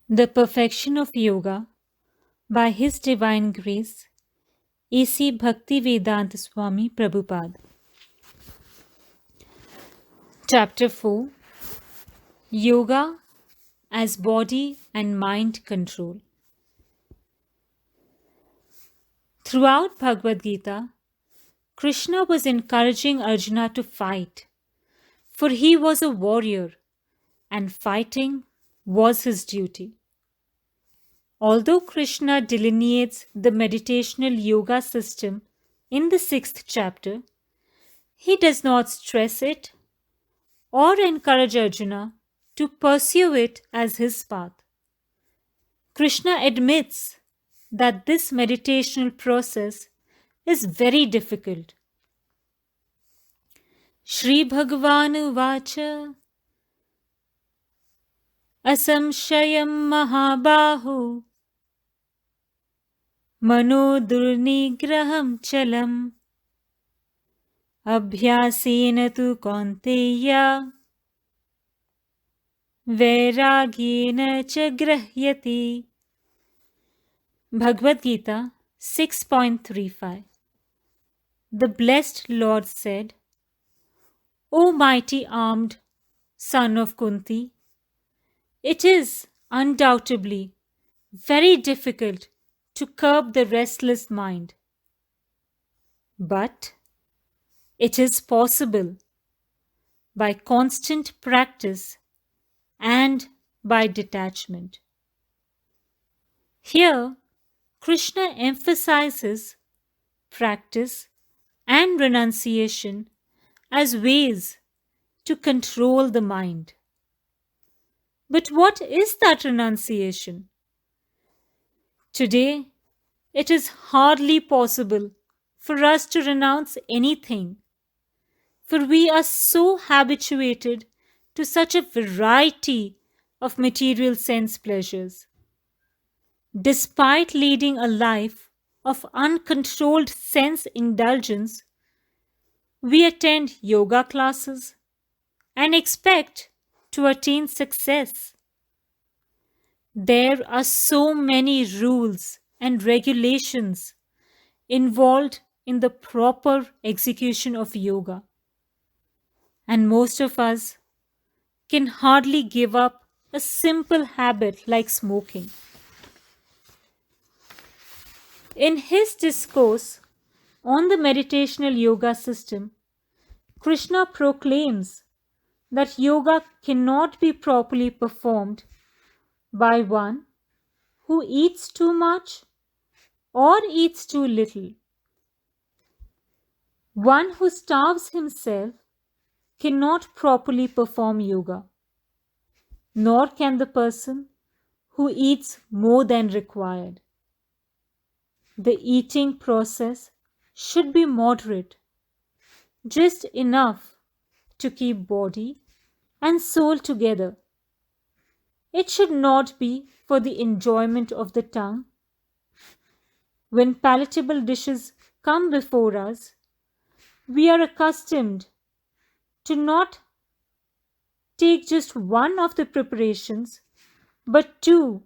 The Perfection of Yoga by His Divine Grace, A.C. Bhaktivedanta Swami Prabhupada. Chapter 4 Yoga as Body and Mind Control. Throughout Bhagavad Gita, Krishna was encouraging Arjuna to fight, for he was a warrior and fighting was his duty. Although Krishna delineates the meditational yoga system in the 6th chapter, he does not stress it or encourage Arjuna to pursue it as his path. Krishna admits that this meditational process is very difficult. Shri Bhagavan Uvacha Asamshayam Mahabahu Mano Durnigraham Chalam Abhyasena tu Kaunteya Vairagena cha grahyati. Bhagavad Gita 6.35. The blessed Lord said, O mighty armed son of Kunti, it is undoubtedly very difficult to curb the restless mind. But it is possible by constant practice and by detachment. Here, Krishna emphasizes practice and renunciation as ways to control the mind. But what is that renunciation? Today, it is hardly possible for us to renounce anything, for we are so habituated to such a variety of material sense pleasures. Despite leading a life of uncontrolled sense indulgence, we attend yoga classes and expect to attain success. There are so many rules and regulations involved in the proper execution of yoga, and most of us can hardly give up a simple habit like smoking. In his discourse on the meditational yoga system, Krishna proclaims that yoga cannot be properly performed by one who eats too much or eats too little. One who starves himself cannot properly perform yoga, nor can the person who eats more than required. The eating process should be moderate, just enough to keep body and soul together. It should not be for the enjoyment of the tongue. When palatable dishes come before us, we are accustomed to not take just one of the preparations, but 2,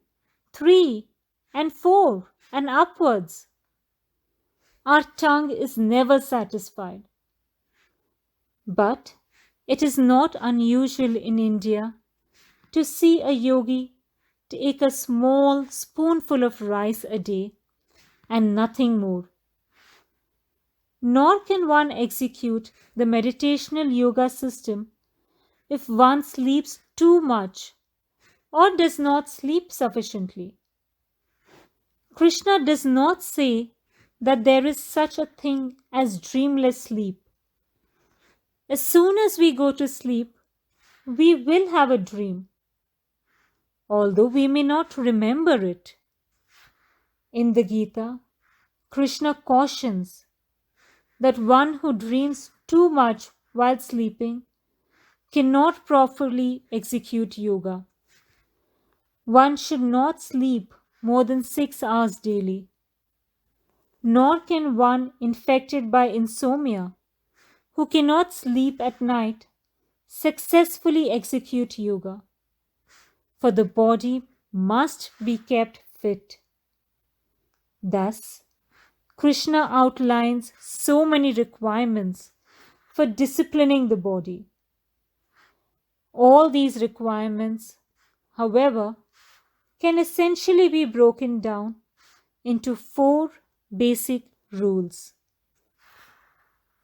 3, and 4, and upwards. Our tongue is never satisfied. But it is not unusual in India to see a yogi take a small spoonful of rice a day and nothing more. Nor can one execute the meditational yoga system if one sleeps too much or does not sleep sufficiently. Krishna does not say that there is such a thing as dreamless sleep. As soon as we go to sleep, we will have a dream, although we may not remember it. In the Gita, Krishna cautions that one who dreams too much while sleeping cannot properly execute yoga. One should not sleep more than 6 hours daily. Nor can one infected by insomnia, who cannot sleep at night, successfully execute yoga. For the body must be kept fit. Thus, Krishna outlines so many requirements for disciplining the body. All these requirements, however, can essentially be broken down into 4 basic rules.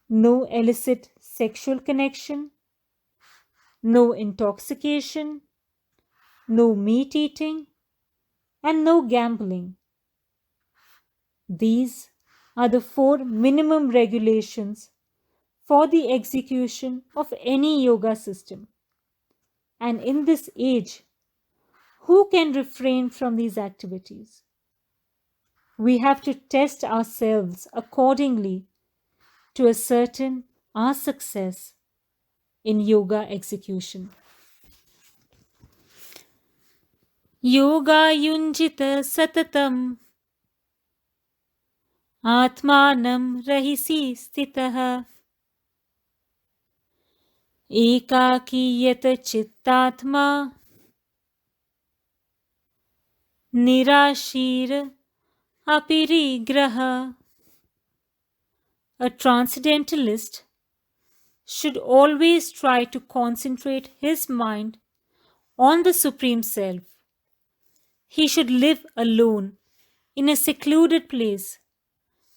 No illicit sexual connection, no intoxication, no meat eating, and no gambling. These are the 4 minimum regulations for the execution of any yoga system. And in this age, who can refrain from these activities? We have to test ourselves accordingly to ascertain our success in yoga execution. Yoga yunjita satatam atmanam rahisi stitaha ekaki yata chittatma nirashir apirigraha. A transcendentalist should always try to concentrate his mind on the Supreme Self. He should live alone in a secluded place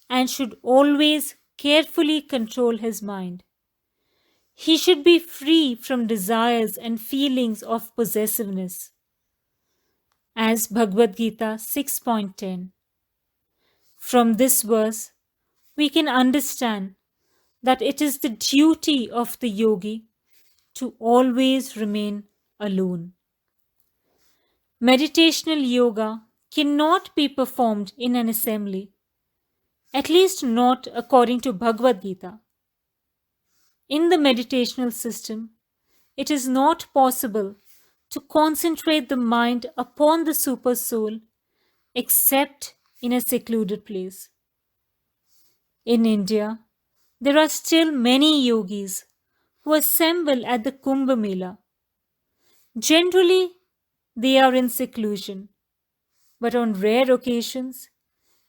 and should always carefully control his mind. He should be free from desires and feelings of possessiveness. As Bhagavad Gita 6.10. From this verse, we can understand that it is the duty of the yogi to always remain alone. Meditational yoga cannot be performed in an assembly, at least not according to Bhagavad Gita. In the meditational system, it is not possible to concentrate the mind upon the Super Soul except in a secluded place. In India, there are still many yogis who assemble at the Kumbh Mela. Generally, they are in seclusion, but on rare occasions,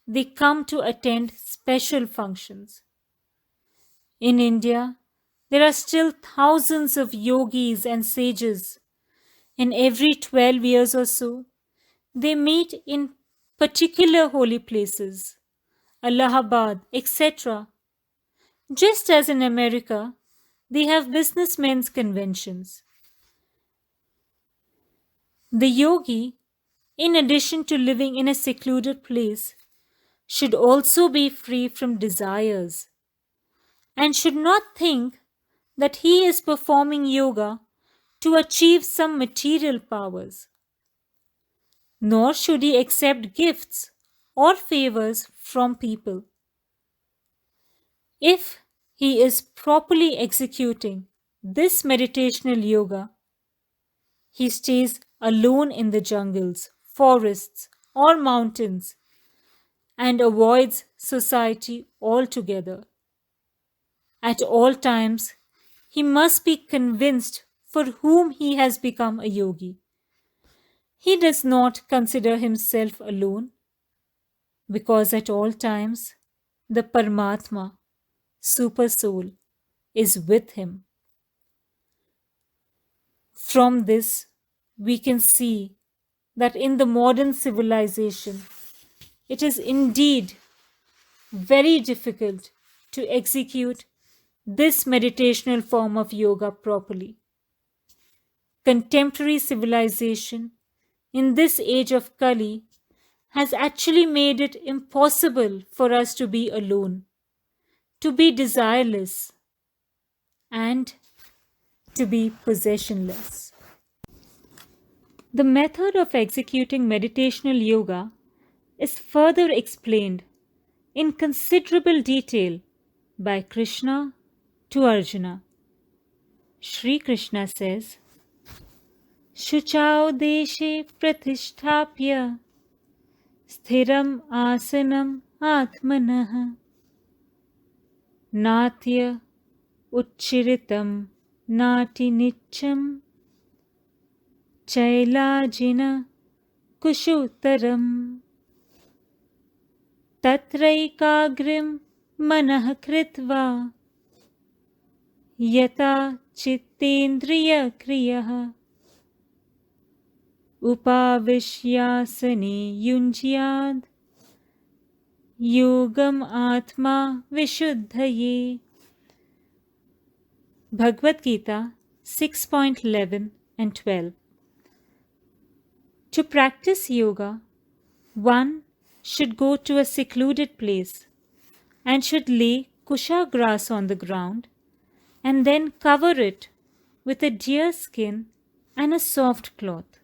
they come to attend special functions. In India, there are still thousands of yogis and sages, and every 12 years or so, they meet in particular holy places, Allahabad, etc. Just as in America, they have businessmen's conventions. The yogi, in addition to living in a secluded place, should also be free from desires and should not think that he is performing yoga to achieve some material powers. Nor should he accept gifts or favors from people. If he is properly executing this meditational yoga, he stays alone in the jungles, forests, or mountains and avoids society altogether. At all times, he must be convinced for whom he has become a yogi. He does not consider himself alone because at all times the Paramatma, Super Soul, is with him. From this, we can see that in the modern civilization, it is indeed very difficult to execute this meditational form of yoga properly. Contemporary civilization in this age of Kali has actually made it impossible for us to be alone, to be desireless, and to be possessionless. The method of executing meditational yoga is further explained in considerable detail by Krishna to Arjuna. Shri Krishna says, Shuchau deshe pratisthapya sthiram asanam atmanah natya uchiritam nati nicham chailajina कुशोत्तरम् तत्रैकाग्र्यं मनः कृत्वा यथा चित्तेन्द्रियक्रियः उपाविश्यासने युञ्ज्याद् योगम् आत्मा विशुद्धये. Bhagavad Gita 6.11 and 12. To practice yoga, one should go to a secluded place and should lay kusha grass on the ground and then cover it with a deer skin and a soft cloth.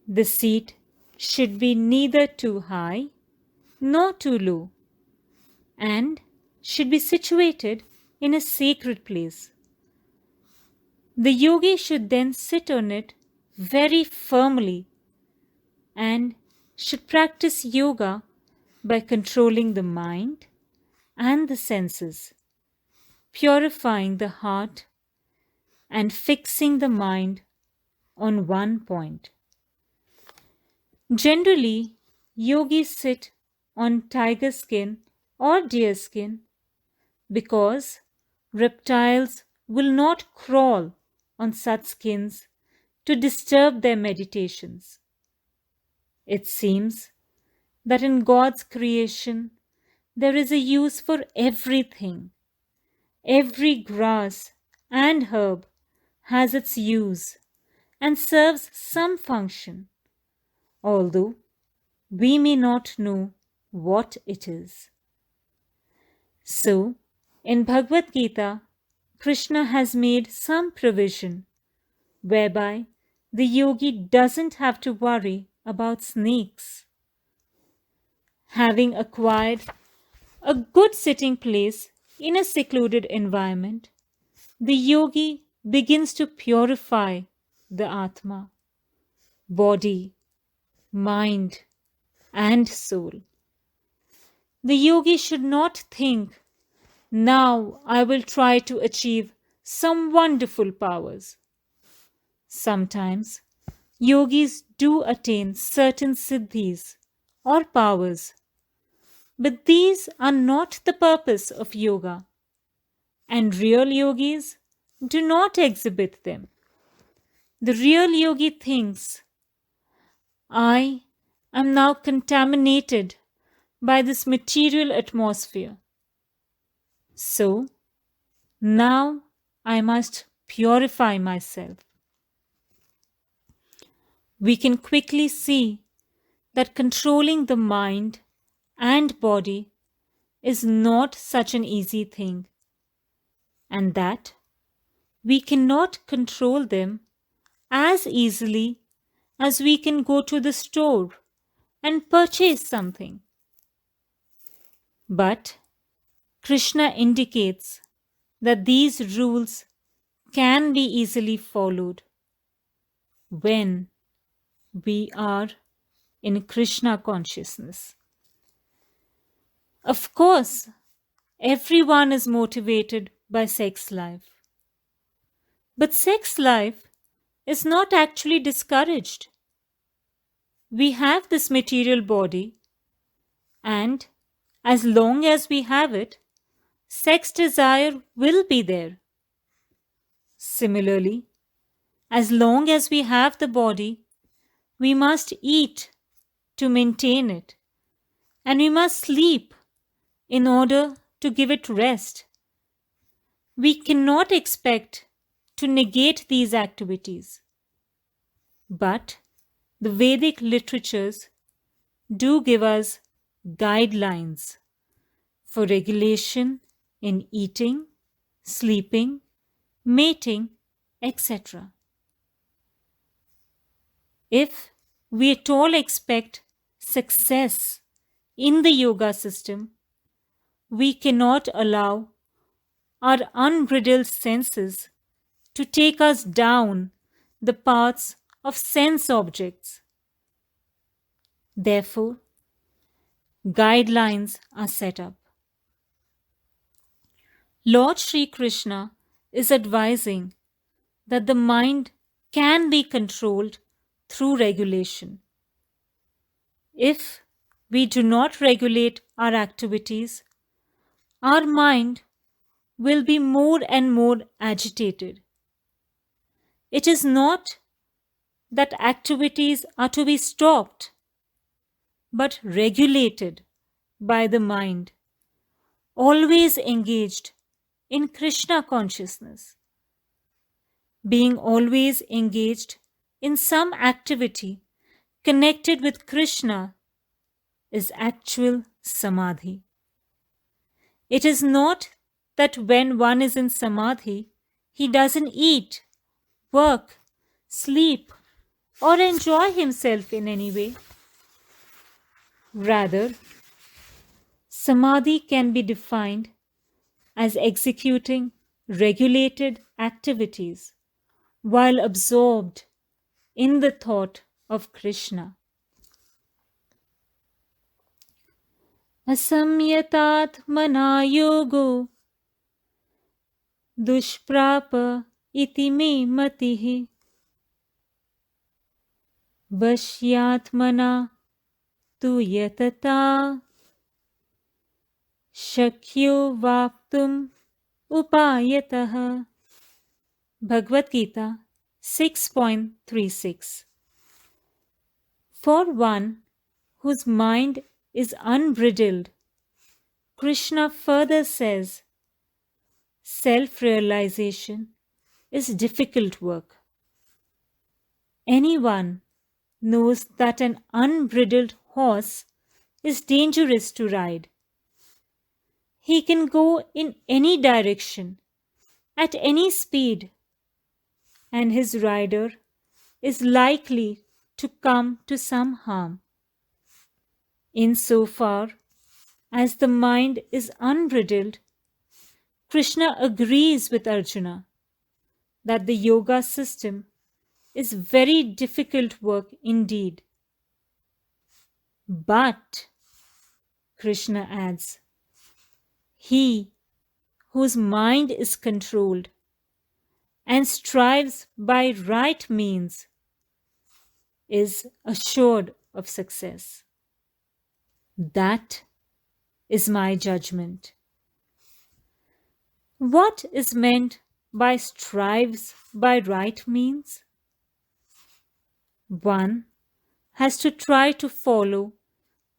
The seat should be neither too high nor too low and should be situated in a sacred place. The yogi should then sit on it very firmly and should practice yoga by controlling the mind and the senses, purifying the heart and fixing the mind on one point. Generally, yogis sit on tiger skin or deer skin because reptiles will not crawl on such skins to disturb their meditations. It seems that in God's creation there is a use for everything. Every grass and herb has its use and serves some function, although we may not know what it is. So, in Bhagavad Gita, Krishna has made some provision whereby the yogi doesn't have to worry about snakes. Having acquired a good sitting place in a secluded environment, the yogi begins to purify the Atma, body, mind, and soul. The yogi should not think, now I will try to achieve some wonderful powers. Sometimes yogis do attain certain siddhis or powers, but these are not the purpose of yoga, and real yogis do not exhibit them. The real yogi thinks, I am now contaminated by this material atmosphere. So, now I must purify myself. We can quickly see that controlling the mind and body is not such an easy thing, and that we cannot control them as easily as we can go to the store and purchase something. But Krishna indicates that these rules can be easily followed when we are in Krishna consciousness. Of course, everyone is motivated by sex life. But sex life is not actually discouraged. We have this material body, and as long as we have it, sex desire will be there. Similarly, as long as we have the body, we must eat to maintain it, and we must sleep in order to give it rest. We cannot expect to negate these activities. But the Vedic literatures do give us guidelines for regulation in eating, sleeping, mating, etc. If we at all expect success in the yoga system, we cannot allow our unbridled senses to take us down the paths of sense objects. Therefore, guidelines are set up. Lord Sri Krishna is advising that the mind can be controlled through regulation. If we do not regulate our activities, our mind will be more and more agitated. It is not that activities are to be stopped, but regulated by the mind, always engaged in Krishna consciousness. Being always engaged in some activity connected with Krishna is actual samadhi. It is not that when one is in samadhi, he doesn't eat, work, sleep, or enjoy himself in any way. Rather, samadhi can be defined as executing regulated activities while absorbed in the thought of Krishna. Asamyatatmana yogo dushprapa iti me matihi vashyatmana tu yatata shakyo vaptum upayatah. Bhagavad Gita 6.36. For one whose mind is unbridled, Krishna further says, self-realization is difficult work. Anyone knows that an unbridled horse is dangerous to ride. He can go in any direction, at any speed, and his rider is likely to come to some harm. Insofar as the mind is unbridled, Krishna agrees with Arjuna that the yoga system is very difficult work indeed. But, Krishna adds, he whose mind is controlled and strives by right means is assured of success. That is my judgment. What is meant by strives by right means? One has to try to follow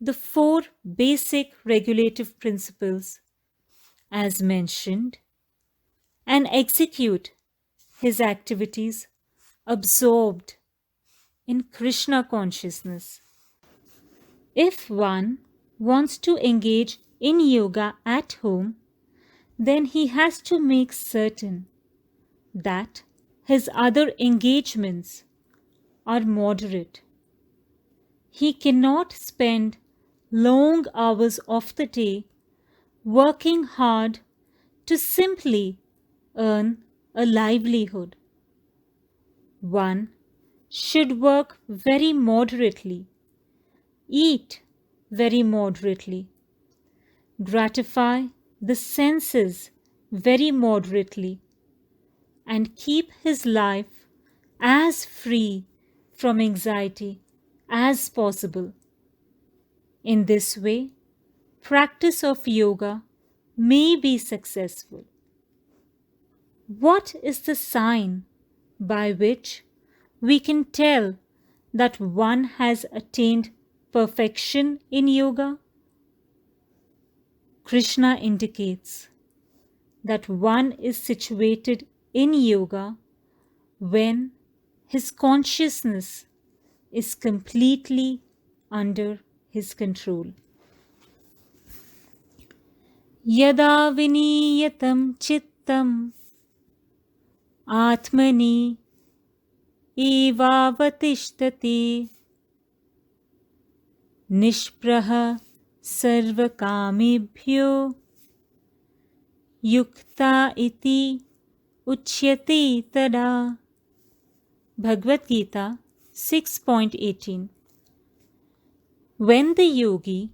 the 4 basic regulative principles as mentioned and execute his activities absorbed in Krishna consciousness. If one wants to engage in yoga at home, then he has to make certain that his other engagements are moderate. He cannot spend long hours of the day working hard to simply earn a livelihood. One should work very moderately, eat very moderately, gratify the senses very moderately, and keep his life as free from anxiety as possible. In this way, practice of yoga may be successful. What is the sign by which we can tell that one has attained perfection in yoga? Krishna indicates that one is situated in yoga when his consciousness is completely under his control. Yada viniyatam chittam atmani evavatishthati nishpraha sarvakamebhyo yukta iti uchyate tada. Bhagavad Gita 6.18. When the yogi,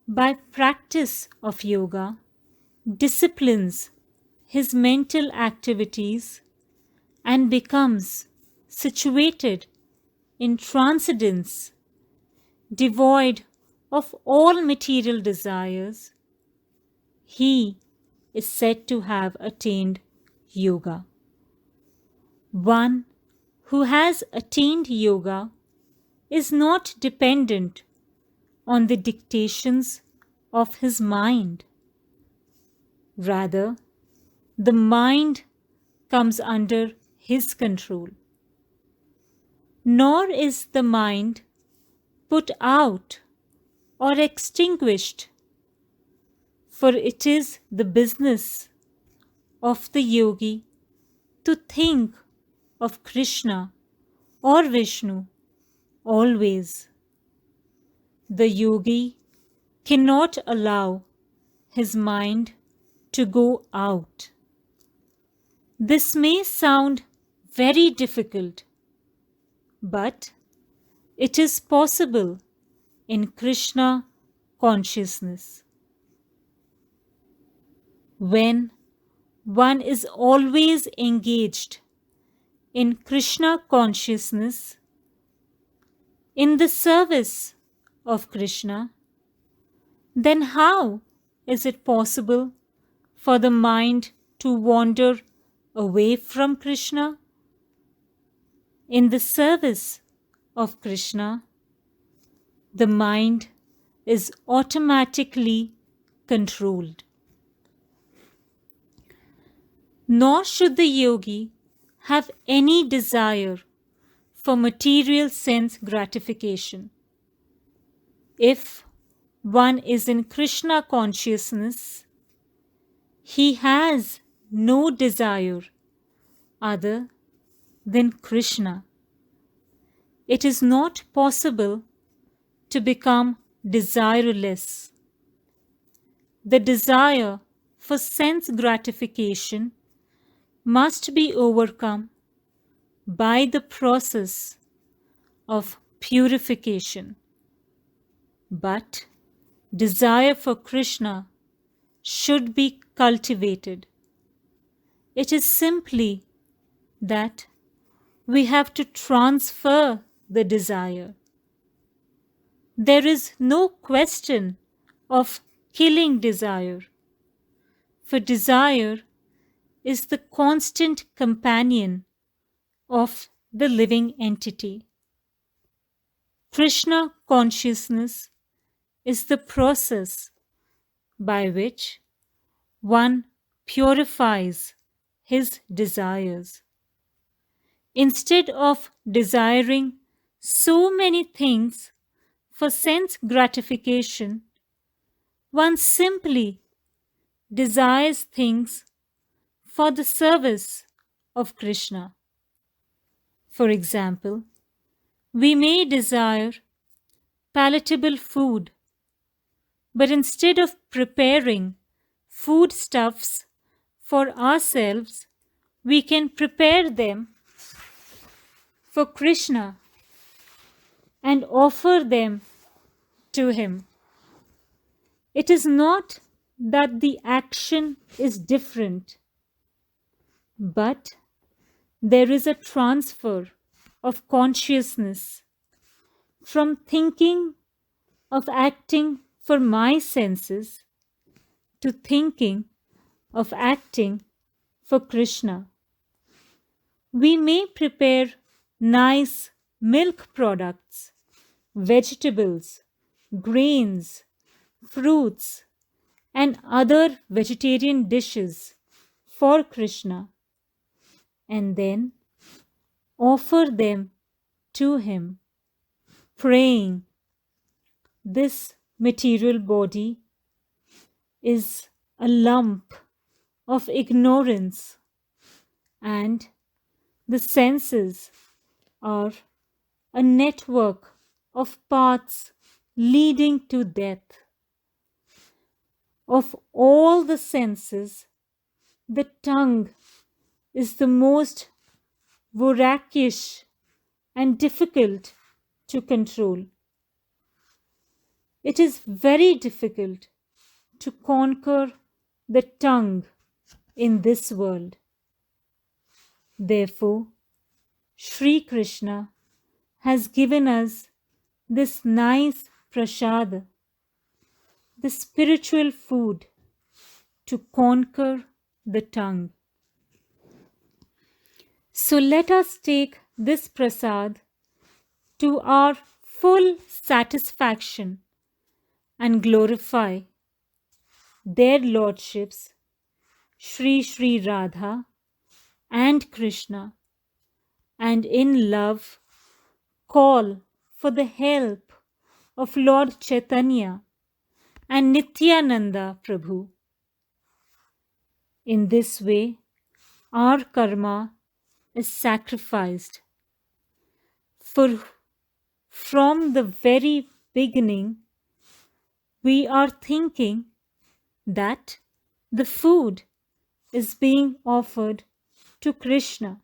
by practice of yoga, disciplines his mental activities and becomes situated in transcendence, devoid of all material desires, he is said to have attained yoga. One who has attained yoga is not dependent on the dictations of his mind. Rather, the mind comes under his control. Nor is the mind put out or extinguished, for it is the business of the yogi to think of Krishna or Vishnu always. The yogi cannot allow his mind to go out. This may sound very difficult, but it is possible in Krishna consciousness. When one is always engaged in Krishna consciousness, in the service of Krishna, then how is it possible for the mind to wander away from Krishna? In the service of Krishna, the mind is automatically controlled. Nor should the yogi have any desire for material sense gratification. If one is in Krishna consciousness, he has no desire other than Krishna. It is not possible to become desireless. The desire for sense gratification must be overcome by the process of purification. But desire for Krishna should be cultivated. It is simply that we have to transfer the desire. There is no question of killing desire, for desire is the constant companion of the living entity. Krishna consciousness is the process by which one purifies his desires. Instead of desiring so many things for sense gratification, one simply desires things for the service of Krishna. For example, we may desire palatable food, but instead of preparing foodstuffs for ourselves, we can prepare them for Krishna and offer them to him. It is not that the action is different, but there is a transfer of consciousness from thinking of acting for my senses to thinking of acting for Krishna. We may prepare nice milk products, vegetables, grains, fruits, and other vegetarian dishes for Krishna, and then offer them to him, praying, "This material body is a lump of ignorance, and the senses are a network of paths leading to death. Of all the senses, the tongue is the most voracious and difficult to control. It is very difficult to conquer the tongue in this world. Therefore, Sri Krishna has given us this nice prasad the spiritual food to conquer the tongue. So let us take this prasad to our full satisfaction and glorify their lordships, Shri Shri Radha and Krishna, and in love call for the help of Lord Chaitanya and Nityananda Prabhu. In this way, our karma is sacrificed. For from the very beginning, we are thinking that the food is being offered to Krishna.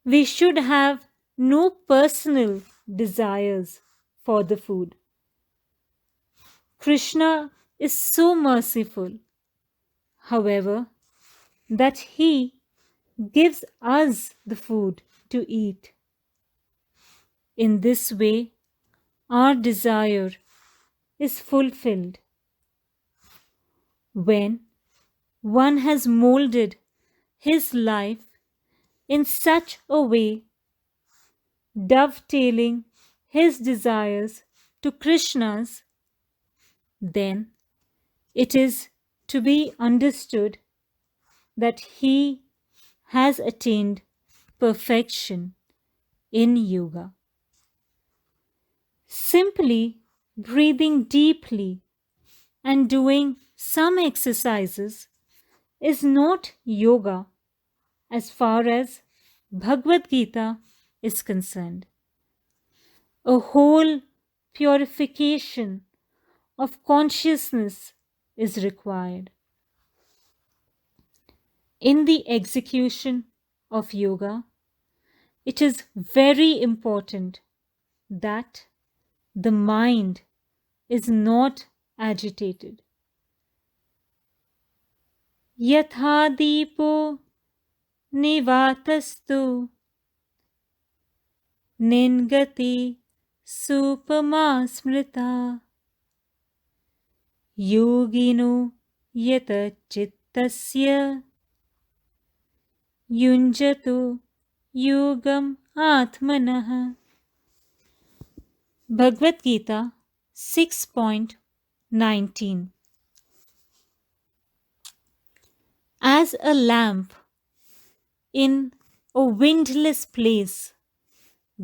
We should have no personal desires for the food. Krishna is so merciful, however, that he gives us the food to eat. In this way, our desire is fulfilled. When one has molded his life in such a way, dovetailing his desires to Krishna's, then it is to be understood that he has attained perfection in yoga. Simply breathing deeply and doing some exercises is not yoga as far as Bhagavad Gita is concerned. A whole purification of consciousness is required. In the execution of yoga, it is very important that the mind is not agitated. Yatha deepo nivatastu ningati supama smrita yogino yata chittasya yunjatu yogam atmanah. Bhagavad Gita 6.19. As a lamp in a windless place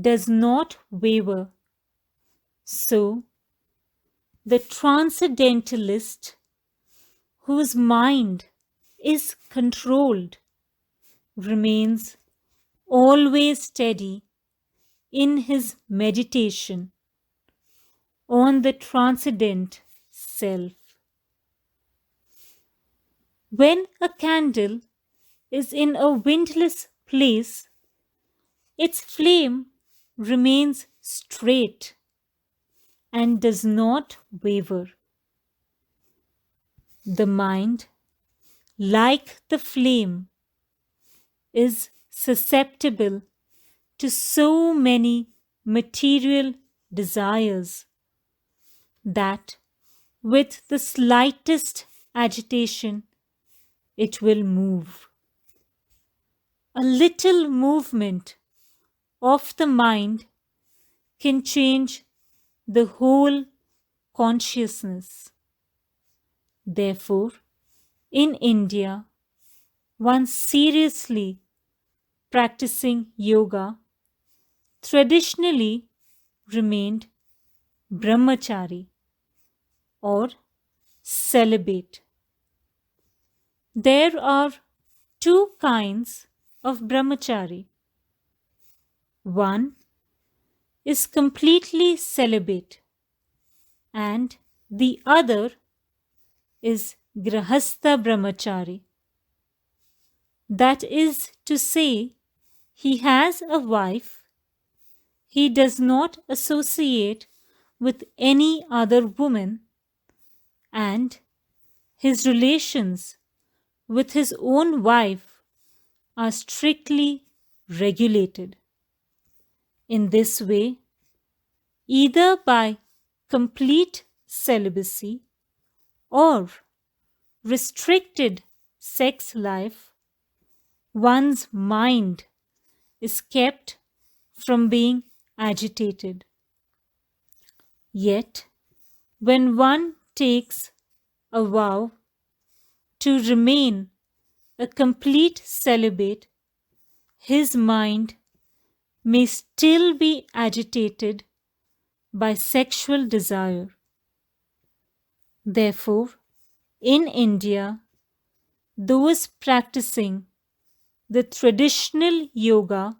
does not waver, so the transcendentalist whose mind is controlled remains always steady in his meditation on the transcendent self. When a candle is in a windless place, its flame remains straight and does not waver. The mind, like the flame, is susceptible to so many material desires that with the slightest agitation it will move. A little movement of the mind can change the whole consciousness. Therefore, in India, one seriously practicing yoga traditionally remained brahmachari or celibate. There are two kinds of brahmachari. One is completely celibate and the other is grahastha brahmachari. That is to say, he has a wife, he does not associate with any other woman, and his relations with his own wife are strictly regulated. In this way, either by complete celibacy or restricted sex life, one's mind is kept from being agitated. Yet, when one takes a vow to remain a complete celibate, his mind may still be agitated by sexual desire. Therefore, in India, those practicing the traditional yoga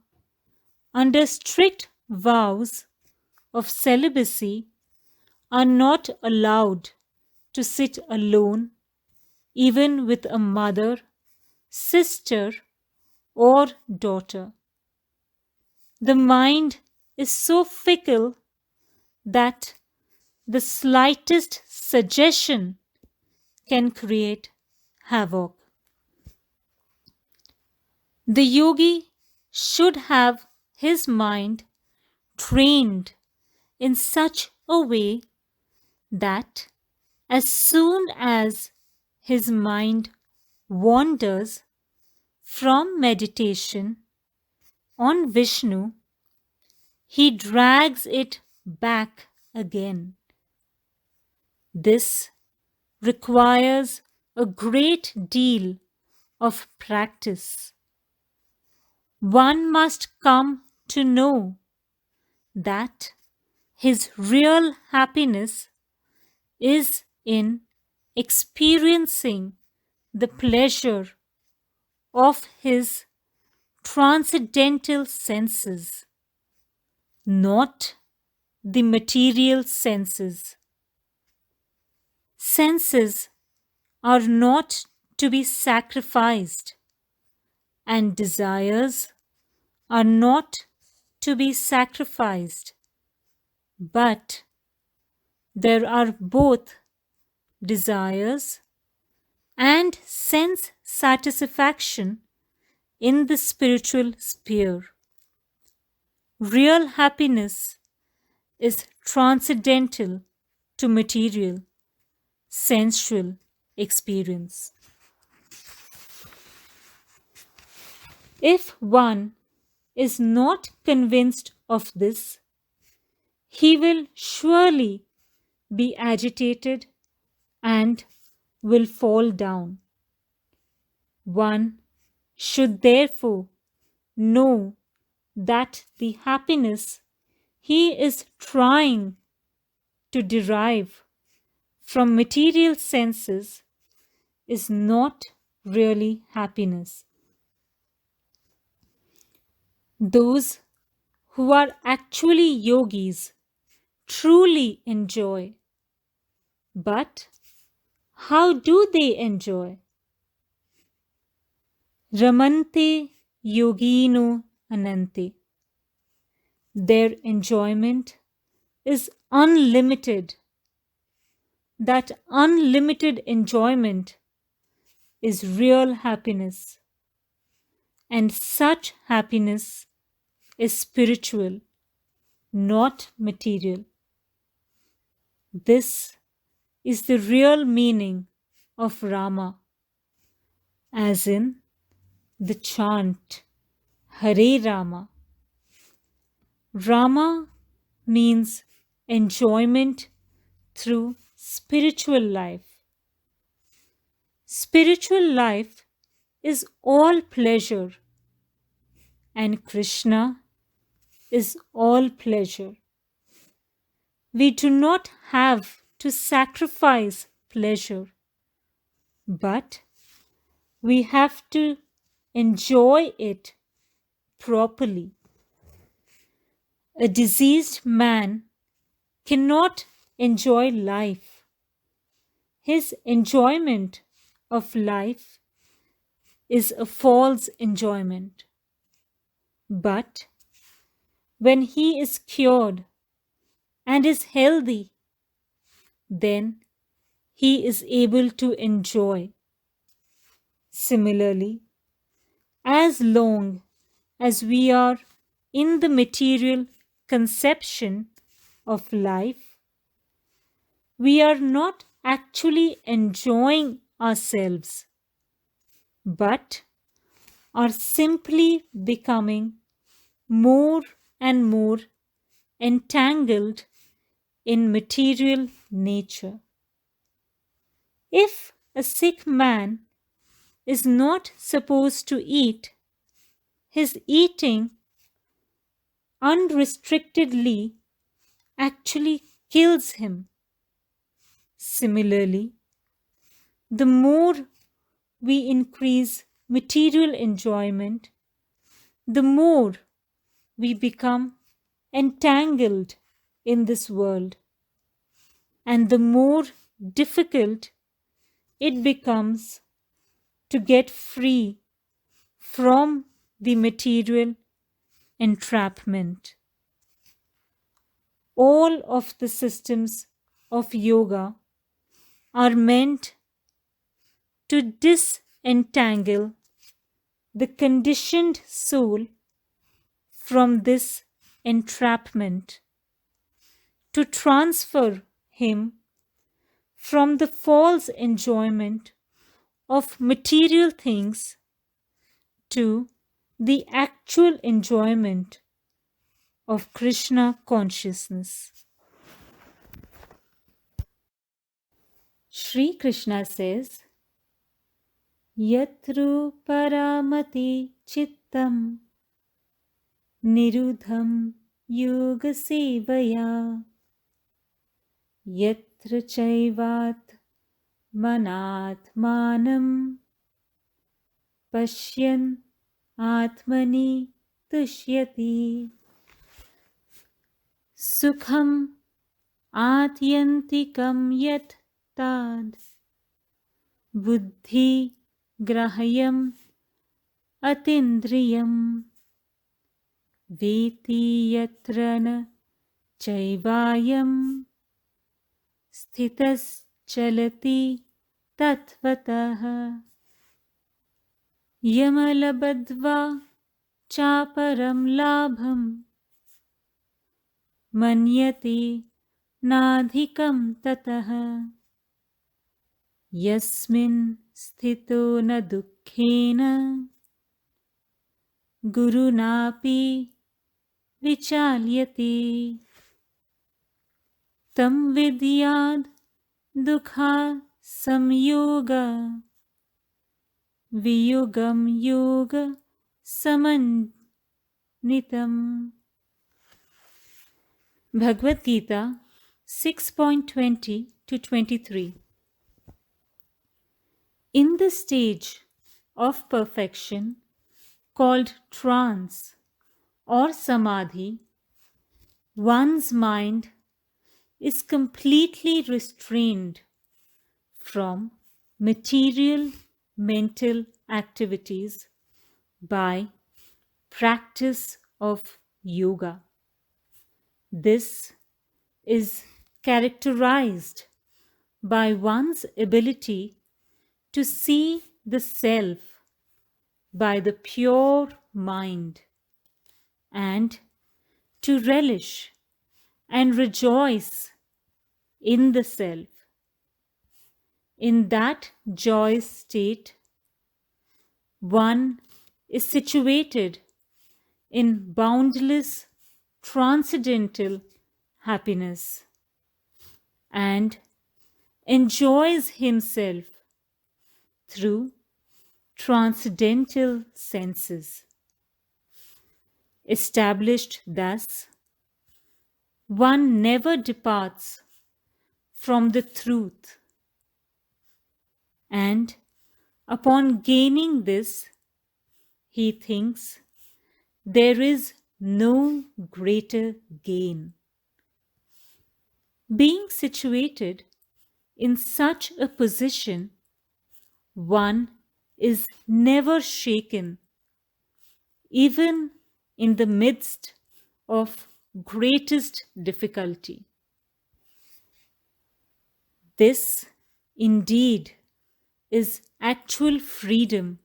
under strict vows of celibacy are not allowed to sit alone, even with a mother, sister, or daughter. The mind is so fickle that the slightest suggestion can create havoc. The yogi should have his mind trained in such a way that as soon as his mind wanders from meditation on Vishnu, he drags it back again. This requires a great deal of practice. One must come to know that his real happiness is in experiencing the pleasure of his transcendental senses, not the material senses. Senses are not to be sacrificed, and desires are not to be sacrificed, but there are both desires and sense satisfaction in the spiritual sphere. Real happiness is transcendental to material, sensual experience. If one is not convinced of this, he will surely be agitated and will fall down. One should therefore know that the happiness he is trying to derive from material senses is not really happiness. Those who are actually yogis truly enjoy. But how do they enjoy? Ramante yogino anante. Their enjoyment is unlimited. That unlimited enjoyment is real happiness. And such happiness is spiritual, not material. This is the real meaning of Rama, as in the chant Hare Rama. Rama means enjoyment through spiritual life. Spiritual life is all pleasure, and Krishna is all pleasure. We do not have to sacrifice pleasure, but we have to enjoy it properly. A diseased man cannot enjoy life. His enjoyment of life is a false enjoyment. But when he is cured and is healthy, then he is able to enjoy. Similarly, as long as we are in the material conception of life, we are not actually enjoying ourselves, but are simply becoming more and more entangled in material nature. If a sick man is not supposed to eat, his eating unrestrictedly actually kills him. Similarly, the more we increase material enjoyment, the more we become entangled in this world, and the more difficult it becomes to get free from the material entrapment. All of the systems of yoga are meant to disentangle the conditioned soul from this entrapment, to transfer him from the false enjoyment of material things to the actual enjoyment of Krishna consciousness. Sri Krishna says, Yatru paramati chittam nirudham yoga sevaya yatra chaivat manatmanam pashyan atmani tushyati sukham atyantikam yat tad buddhi grahayam atindriyam veti yatra na chaivayam sthitas chalati tatvatah yamalabadva chaparam labham manyate nadhikam tatah yasmin sthito na dukkhena gurunapi vichalyate tam vidyad dukha samyoga viyugam yoga samanitam. Bhagavad Gita 6.20 to 23. In the stage of perfection called trance or samadhi, one's mind is completely restrained from material mental activities by practice of yoga. This is characterized by one's ability to see the self by the pure mind and to relish and rejoice in the self. In that joyous state, one is situated in boundless transcendental happiness and enjoys himself through transcendental senses. Established thus, one never departs from the truth, and upon gaining this, he thinks there is no greater gain. Being situated in such a position, one is never shaken, even in the midst of greatest difficulty. This, indeed, is actual freedom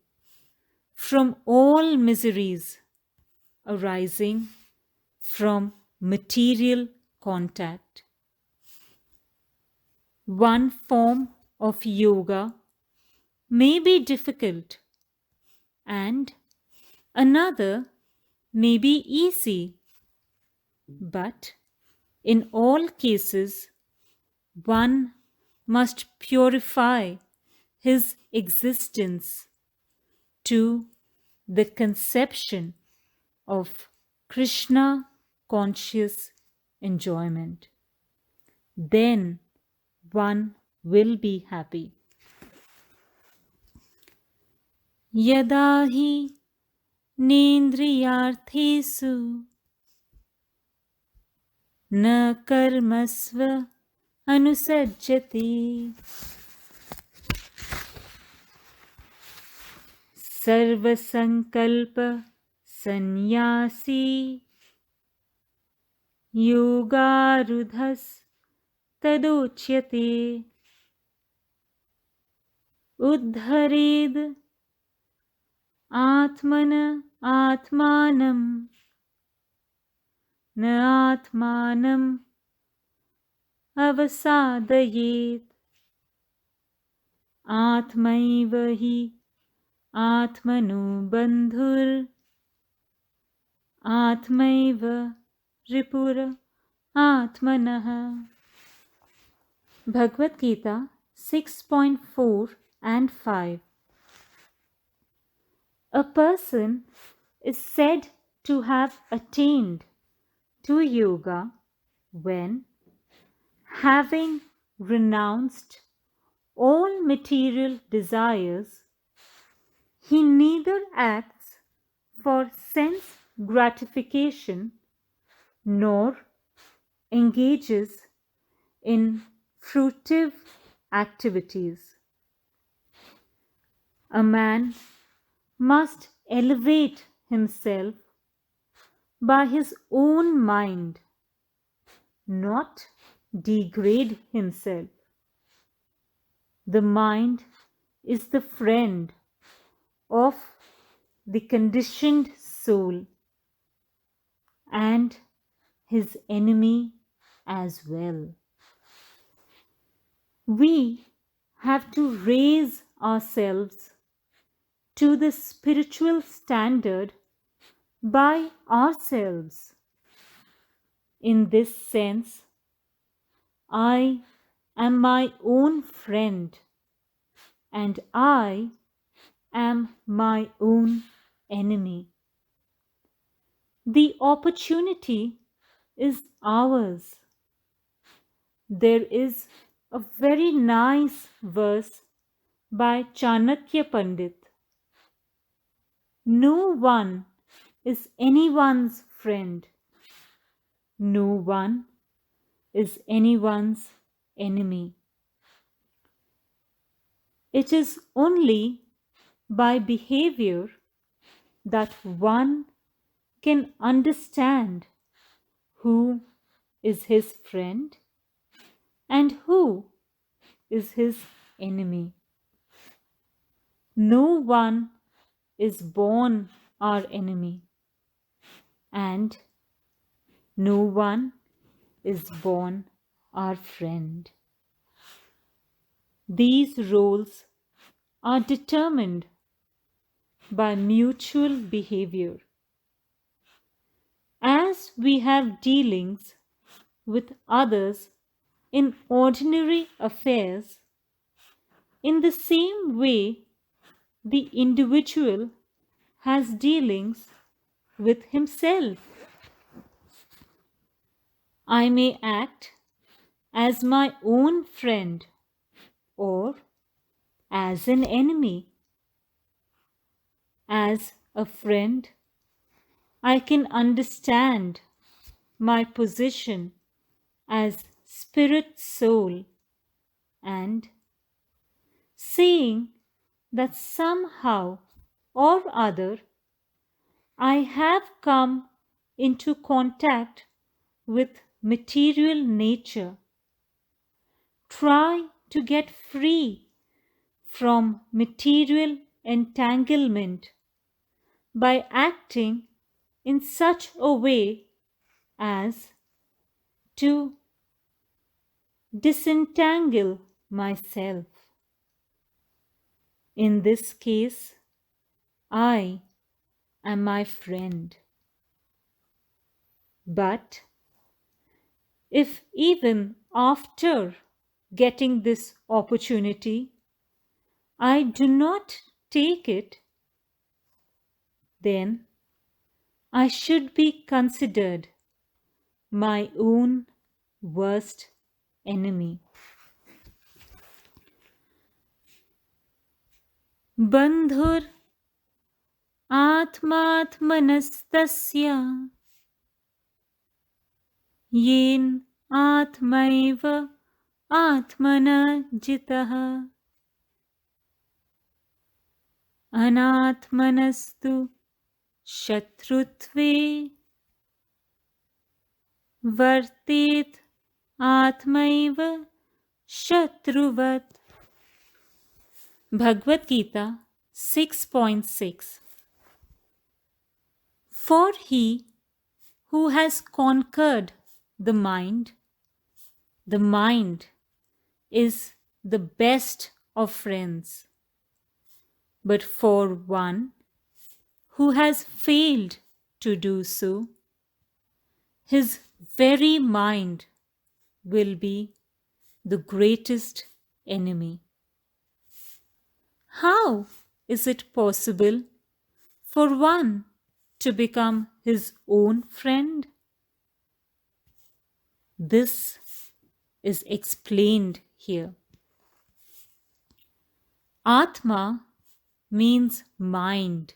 from all miseries arising from material contact. One form of yoga may be difficult and another may be easy, but in all cases, one must purify his existence to the conception of Krishna conscious enjoyment. Then one will be happy. Yada hi nendriyarthesu na karmasva anusajjati sarvasankalpa sannyasi yogarudhas tadochyate uddhared atmana atmanam na atmanam avasadayet atmaiva hi atmano bandhur atmaiva ripura atmanah. Bhagavad Gita 6.4 and 5. A person is said to have attained to yoga when, having renounced all material desires, he neither acts for sense gratification nor engages in fruitive activities. A man must elevate himself by his own mind, not degrade himself. The mind is the friend of the conditioned soul and his enemy as well. We have to raise ourselves to the spiritual standard by ourselves. In this sense, I am my own friend and I am my own enemy. The opportunity is ours. There is a very nice verse by Chanakya Pandit. No one is anyone's friend. No one is anyone's enemy. It is only by behavior that one can understand who is his friend and who is his enemy. No one is born our enemy, and no one is born our friend. These roles are determined by mutual behavior. As we have dealings with others in ordinary affairs, in the same way the individual has dealings with himself. I may act as my own friend or as an enemy. As a friend, I can understand my position as spirit soul and seeing that somehow or other I have come into contact with material nature, try to get free from material entanglement by acting in such a way as to disentangle myself. In this case, I am my friend. But if even after getting this opportunity, I do not take it, then I should be considered my own worst enemy. Bandhur atmatmanastasya yen atmaiva atmana jitaha anatmanastu shatrutve vartet atmaiva shatruvat. Bhagavad Gita 6.6. For he who has conquered the mind is the best of friends. But for one who has failed to do so, his very mind will be the greatest enemy. How is it possible for one to become his own friend? This is explained here. Atma means mind,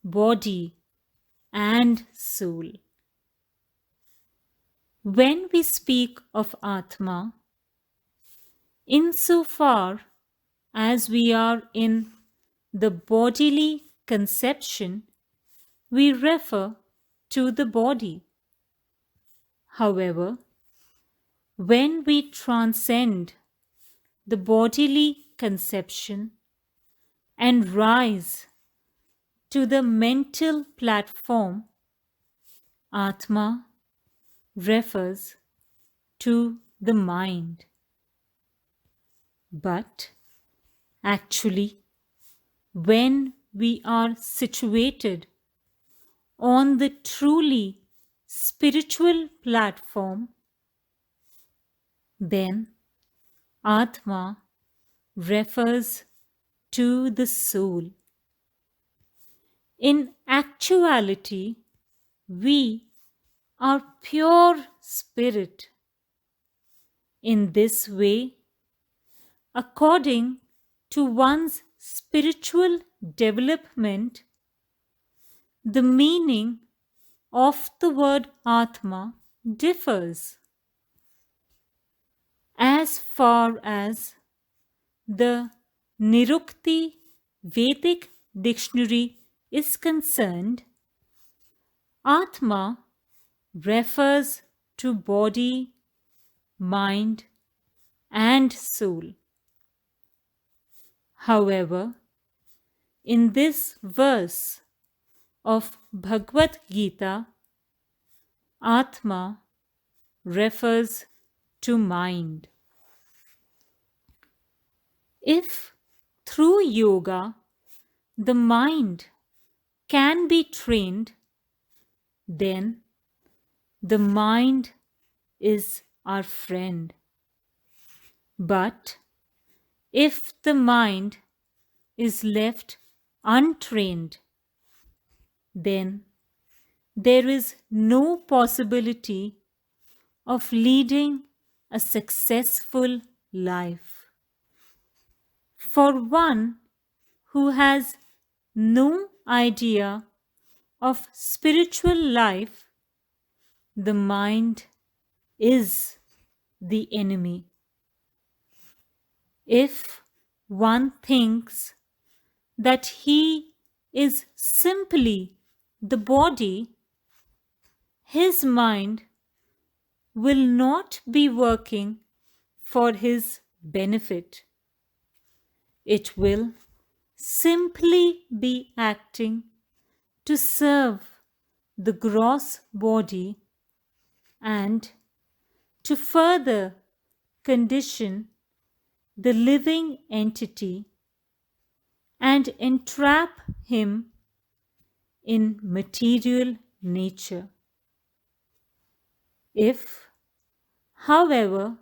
body, and soul. When we speak of Atma, insofar as we are in the bodily conception, we refer to the body. However, when we transcend the bodily conception and rise to the mental platform, Atma refers to the mind. But actually, when we are situated on the truly spiritual platform, then Atma refers to the soul. In actuality, we are pure spirit. In this way, according to one's spiritual development, the meaning of the word Atma differs. As far as the Nirukti Vedic dictionary is concerned, Atma refers to body, mind, and soul. However, in this verse of Bhagavad Gita, Atma refers to mind. If through yoga the mind can be trained, then the mind is our friend. But if the mind is left untrained, then there is no possibility of leading a successful life. For one who has no idea of spiritual life, the mind is the enemy. If one thinks that he is simply the body, his mind will not be working for his benefit. It will simply be acting to serve the gross body and to further condition the living entity and entrap him in material nature. If, however,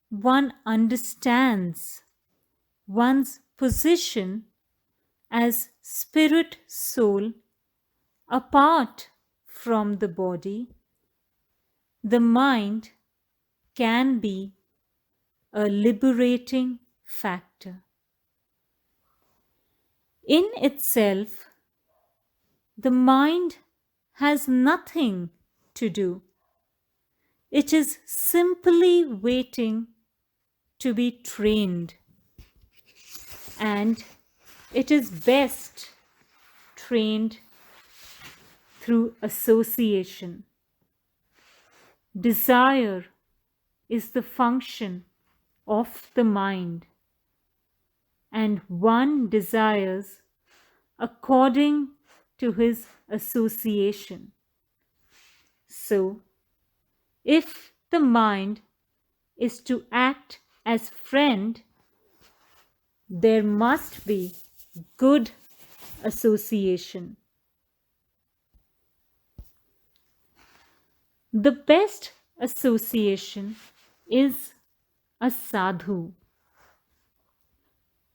one understands one's position as spirit soul apart from the body, the mind can be a liberating factor. In itself, the mind has nothing to do. It is simply waiting to be trained, and it is best trained through association. Desire is the function of the mind, and one desires according to his association. So, if the mind is to act as friend, there must be good association. The best association is a sadhu,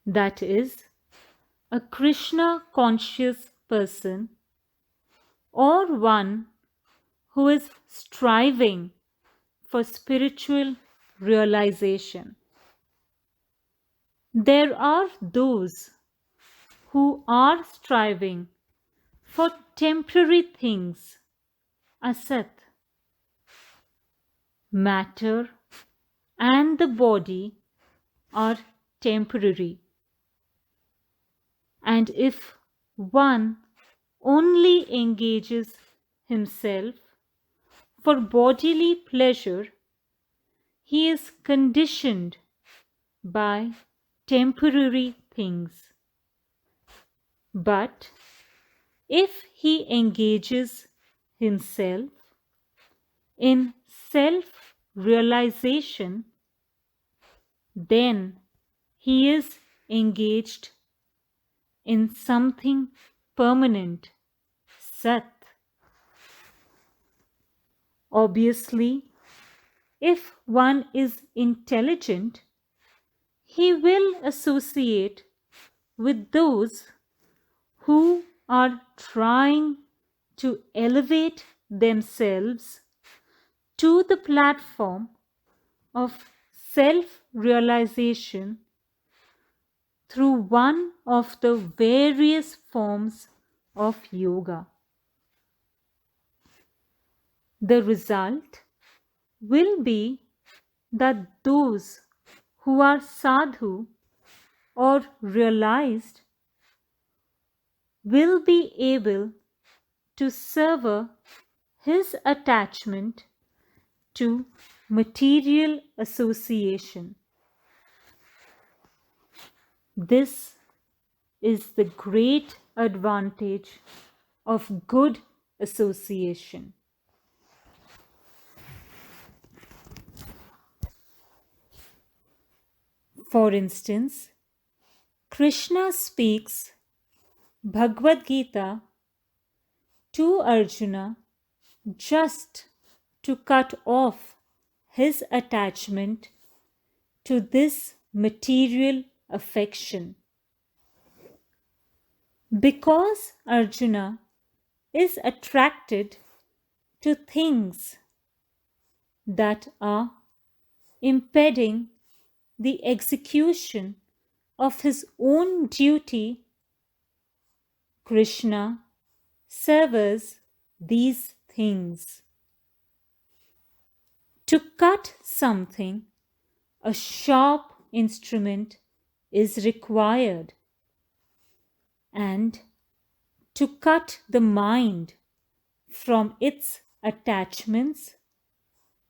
that is, a Krishna conscious person or one who is striving for spiritual realization. There are those who are striving for temporary things, asat. Matter and the body are temporary. And if one only engages himself for bodily pleasure, he is conditioned by temporary things. But if he engages himself in self-realization, then he is engaged in something permanent, Sat. Obviously, if one is intelligent, he will associate with those who are trying to elevate themselves to the platform of self-realization through one of the various forms of yoga. The result will be that those who are sadhu or realized will be able to sever his attachment to material association. This is the great advantage of good association. For instance, Krishna speaks Bhagavad Gita to Arjuna just to cut off his attachment to this material affection. Because Arjuna is attracted to things that are impeding the execution of his own duty, Krishna severs these things. To cut something, a sharp instrument is required, and to cut the mind from its attachments,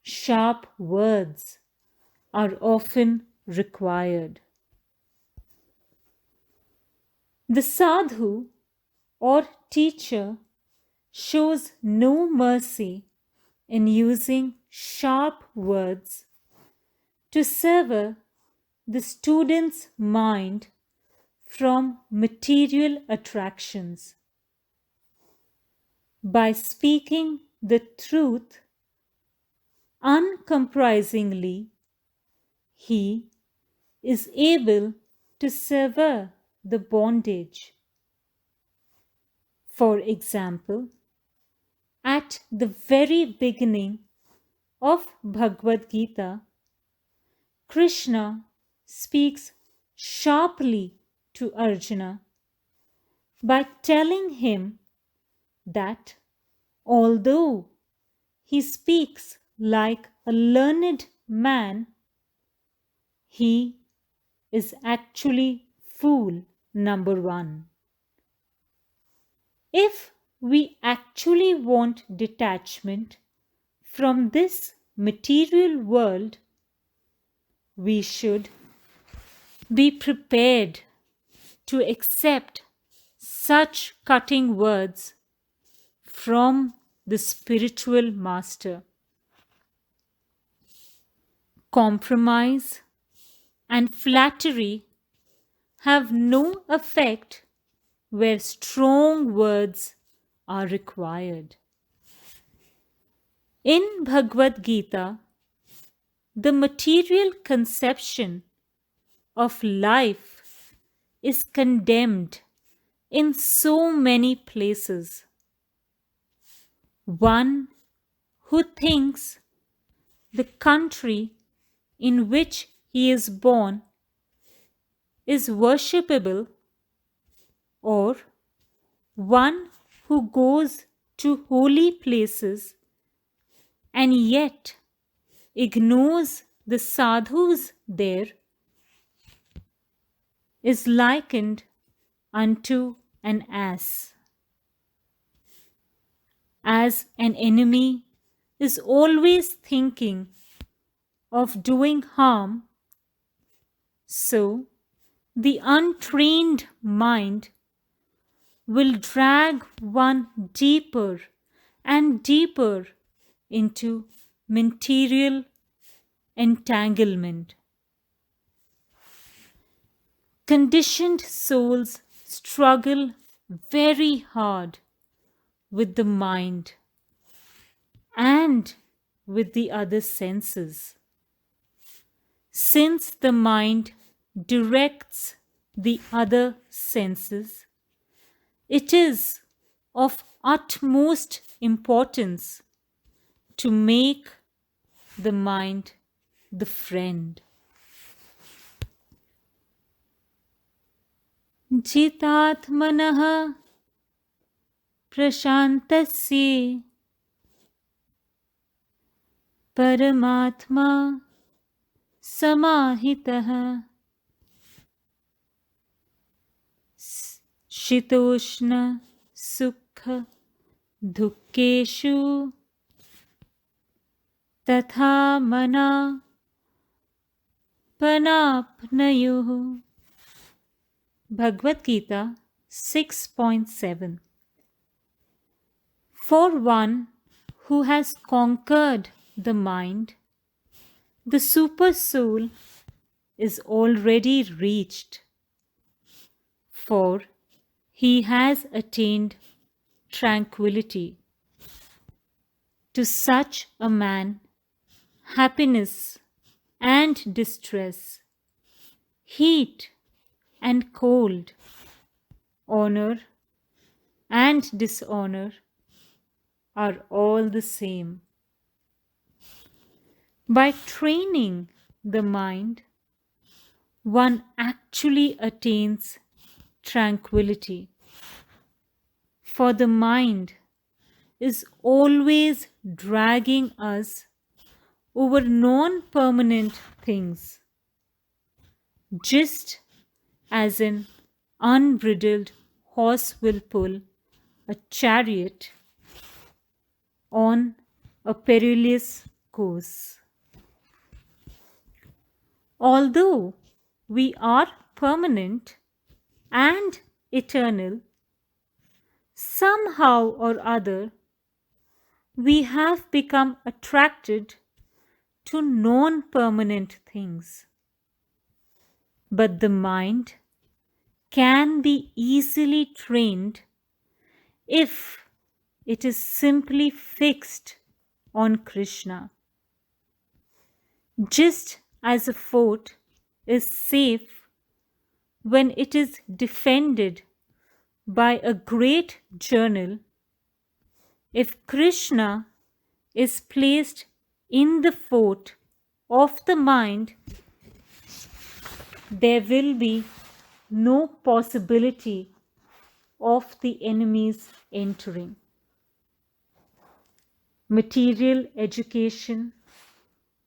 sharp words are often required. The sadhu or teacher shows no mercy in using sharp words to sever the student's mind from material attractions. By speaking the truth uncompromisingly, he is able to sever the bondage. For example, at the very beginning of Bhagavad Gita, Krishna speaks sharply to Arjuna by telling him that although he speaks like a learned man, he is actually fool number one. If we actually want detachment from this material world, we should be prepared to accept such cutting words from the spiritual master. Compromise and flattery have no effect where strong words are required. In Bhagavad Gita, the material conception of life is condemned in so many places. One who thinks the country in which he is born is worshipable, or one who goes to holy places and yet ignores the sadhus there, is likened unto an ass. As an enemy is always thinking of doing harm, so the untrained mind will drag one deeper and deeper into material entanglement. Conditioned souls struggle very hard with the mind and with the other senses. Since the mind directs the other senses, it is of utmost importance to make the mind the friend. Jitatmanah prashantasya paramatma samahitah shitoshna sukha dukkeshu tatha mana panapnayuh. Bhagavad Gita 6.7. For one who has conquered the mind, the super soul is already reached, for he has attained tranquility. To such a man, happiness and distress, heat and cold, honor and dishonor are all the same. By training the mind, one actually attains tranquility. For the mind is always dragging us over non-permanent things, just as an unbridled horse will pull a chariot on a perilous course. Although we are permanent and eternal, somehow or other we have become attracted to non-permanent things. But the mind can be easily trained if it is simply fixed on Krishna. Just as a fort is safe when it is defended by a great general, if Krishna is placed in the fort of the mind, there will be no possibility of the enemies entering. Material education,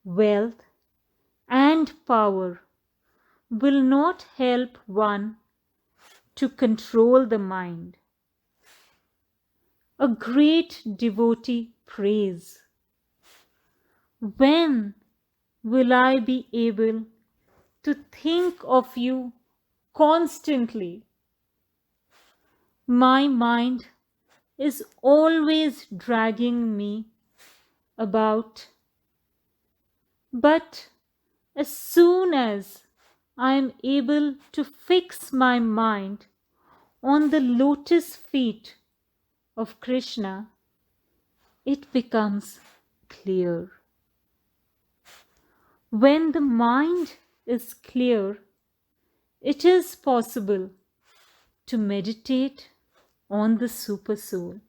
wealth, and power will not help one to control the mind. A great devotee prays, "When will I be able to think of you constantly? My mind is always dragging me about. But as soon as I am able to fix my mind on the lotus feet of Krishna, it becomes clear." When the mind is clear, it is possible to meditate on the Supersoul.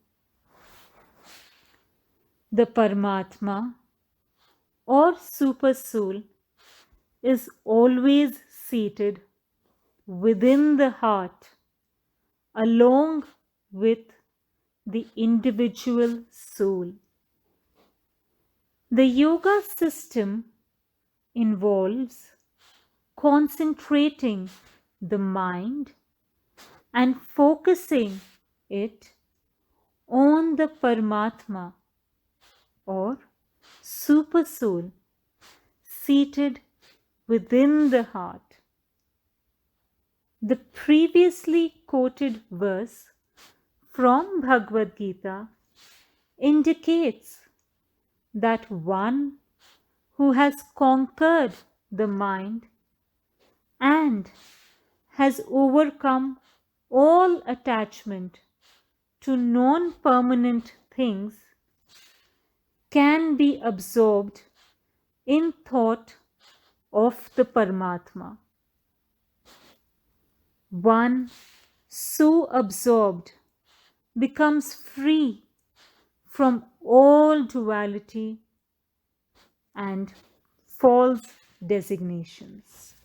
The Paramatma or Supersoul is always seated within the heart along with the individual soul. The yoga system involves concentrating the mind and focusing it on the Paramatma or Supersoul seated within the heart. The previously quoted verse from Bhagavad Gita indicates that one who has conquered the mind and has overcome all attachment to non-permanent things can be absorbed in thought of the Paramatma. One so absorbed becomes free from all duality and false designations.